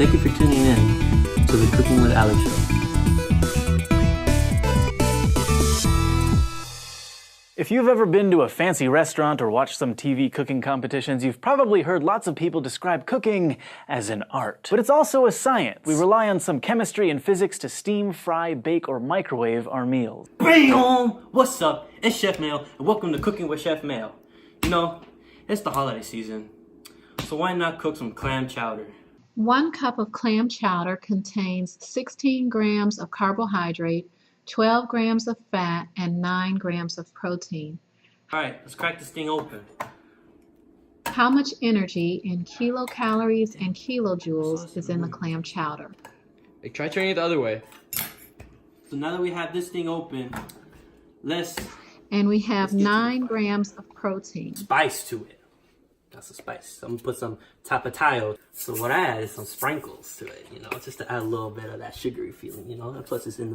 Thank you for tuning in to the Cooking with Alex show. If you've ever been to a fancy restaurant or watched some TV cooking competitions, you've probably heard lots of people describe cooking as an art. But it's also a science. We rely on some chemistry and physics to steam, fry, bake, or microwave our meals. Bam! What's up? It's Chef Mayo, and welcome to Cooking with Chef Mayo. You know, it's the holiday season, so why not cook some clam chowder? 1 cup of clam chowder contains 16 grams of carbohydrate, 12 grams of fat, and 9 grams of protein. Alright, let's crack this thing open. How much energy in kilocalories and kilojoules is in the clam chowder? Hey, try turning it the other way. So now that we have this thing open, And we have 9 grams of protein. Spice to it. That's a spice. I'm gonna put some tapatio. So what I add is some sprinkles to it, you know, just to add a little bit of that sugary feeling, you know. And plus it's in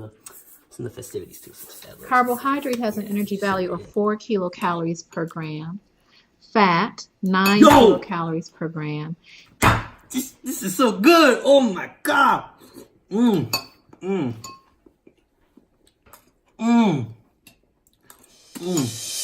the festivities too. So Carbohydrate has an energy value of 4 kilocalories per gram. Fat, 9 Yo! kilocalories per gram. This is so good. Oh my god. Mmm. Mmm. Mmm. Mmm.